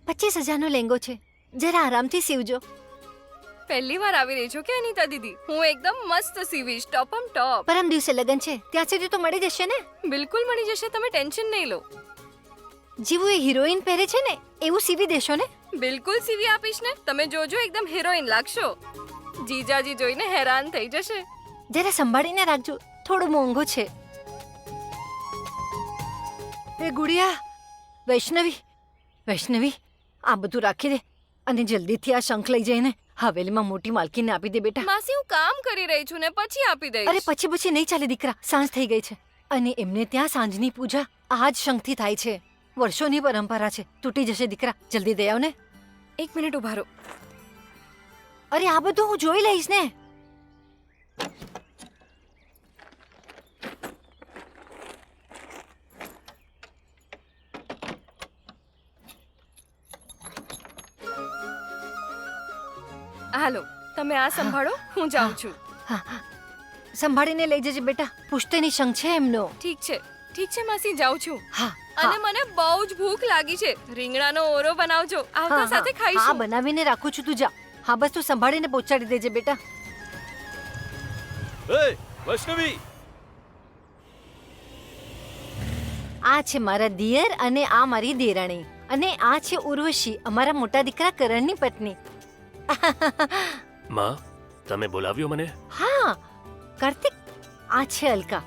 25,000નો લેંગો છે, જરા આરામથી સીવજો. પહેલી વાર આવી રહી છો કે અનિતા દીદી? હું એકદમ મસ્ત સીવીશ, ટોપમ ટોપ. પરમ દિવસે લગન છે, ત્યાં સુધી તો મળી જશે ને. બિલકુલ મળી જશે, તમે ટેન્શન નહીં લો. જેવું એ હિરોઈન પહેરે છે ને એવું સીવી દેશો ને. બિલકુલ સીવી આપીશ ને, તમે જોજો એકદમ હિરોઈન લાગશો. જીજાજી જોઈને હેરાન થઈ જશે. જરા સંભાળીને રાખજો, થોડું મોંઘું છે. એ ગુડિયા, વૈષ્ણવી, વૈષ્ણવી, આ બધું રાખી દે અને જલ્દીથી આ શંખ લઈ જઈને હવેલીમાં મોટી માલકીને આપી દે બેટા. માસી હું કામ કરી રહી છું ને, પછી આપી દઈશ. અરે પછી નહીં ચાલે દીકરા, સાંજ થઈ ગઈ છે અને એમને ત્યાં સાંજની પૂજા આ જ શંખથી થાય છે. વર્ષોની પરંપરા છે, તૂટી જશે દીકરા, જલ્દી દઈ આવ ને. 1 મિનિટ ઉભા રહો. અરે આ બધું હું જોઈ લઈશ ને. હાલો, તમે આ સંભાળો, હું જાઉં છું. હા, સંભાળીને લઈ જજે બેટા, પુશ્તેની શંખ છે એમનો. ઠીક છે, ઠીક છે માસી, જાઉં છું. હા અને મને બહુ જ ભૂખ લાગી છે, રીંગણાનો ઓરો બનાવજો, આવતા સાથે હા ખાઈશું. બનાવીને રાખું છું, તું જા. હા બસ તું સંભાળીને પહોંચાડી દેજે બેટા. એ વૈષ્ણવી, આ છે મારા દિયર અને આ મારી દેરાણી અને આ છે ઉર્વશી, અમારા મોટા દીકરા કરણની પત્ની. માં, તમે બોલાવ્યો મને? હા કાર્તિક, આ છે અલકા.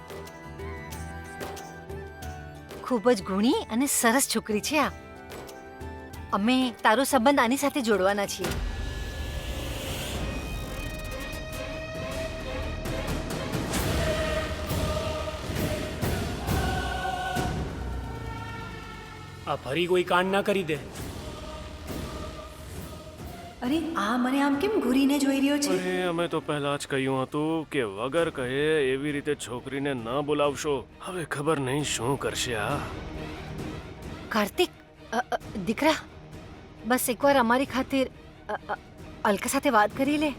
ખૂબ જ ગુણી અને સરસ છોકરી છે આ. અમે તારો સંબંધ આની સાથે જોડવાના છીએ. આ ફરી કોઈ કાંડ ના કરી દે. અરે આ મને આમ કેમ ઘૂરીને જોઈ રહ્યો છે? અરે અમે તો પહેલા જ કહ્યું હતું કે વગર કહે એવી રીતે છોકરીને ન બોલાવશો. હવે ખબર નહીં શું કરશે આ. કાર્તિક, દીકરા, બસ એકવાર અમારી ખાतिर અલકા સાથે વાત કરી લે.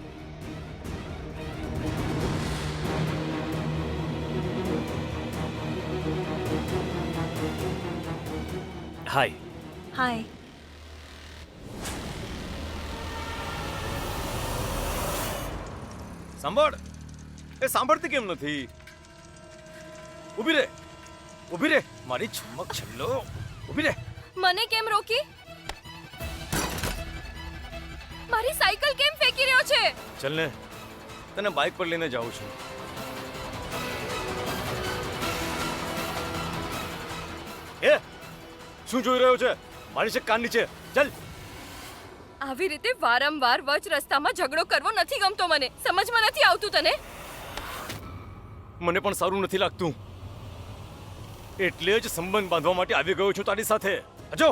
હાય. હાય. સાંભળ, એ સાંભળતી કેમ નથી? ઊભી રે, ઊભી રે મારી ચમક છલ્લો, ઊભી રે. મને કેમ રોકી? મારી સાયકલ કેમ ફેંકી રહ્યો છે? ચલ ને, તને બાઇક પર લઈને જાઉં છું. એ શું જોઈ રહ્યો છે? મારી છે કાન નીચે, ચલ. આવી રીતે વારંવાર વચ રસ્તામાં ઝઘડો કરવો નથી ગમતો મને. સમજમાં નથી આવતું તને? મને પણ સારું નથી લાગતું, એટલે જ સંબંધ બાંધવા માટે આવી ગયો છું તારી સાથે. જો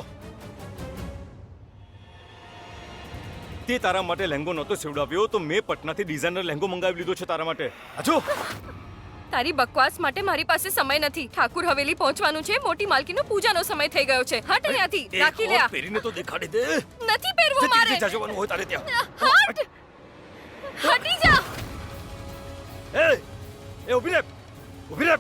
તે તારા માટે લહેંગો નહોતો સીવડાવ્યો તો મેં પટનાથી ડિઝાઇનર લહેંગો મંગાવી લીધો છે તારા માટે. જો તારી બકવાસ માટે મારી પાસે સમય નથી. ઠાકુર હવેલી પહોંચવાનું છે, મોટી માલકીનો પૂજાનો સમય થઈ ગયો છે. હટ અહીંયાથી, રાખી લે આ. પહેરીને તો દેખાડી દે. નથી પહેરવું મારે. જે જવાનું હોય તારે ત્યાં. હટ, હટી જા. એ ઊભી રે, ઊભી રે.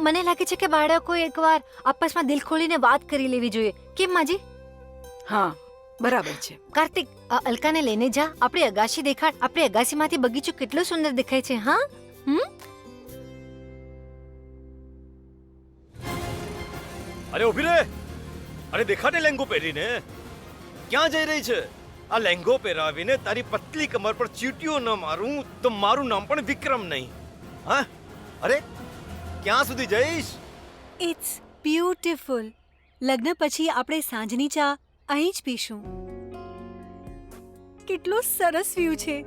મને લાગે છે કે બાળકો એકવાર આપસમાં દિલ ખોલીને વાત કરી લેવી જોઈએ. કેમ માજી? હા બરાબર છે. કાર્તિક, અલકાને લઈને જા, આપણે અગાશી દેખાડ. આપણે અગાશીમાંથી બગીચો કેટલો સુંદર દેખાય છે. હા અરે ઊભી રે, અરે દેખાડે લહેંગો પહેરીને. ક્યાં જઈ રહી છે? આ લહેંગો પહેરાવીને તારી પતલી કમર પર ચીટીઓ ન મારું તો મારું નામ પણ વિક્રમ નહીં. હા, અરે ક્યાં સુધી જઈશ? It's beautiful. લગ્ન પછી આપણે સાંજની ચા અહીં જ પીશું. કેટલો સરસ વ્યૂ છે.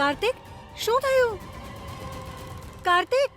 કાર્તિક, શું થયું? કાર્તિક,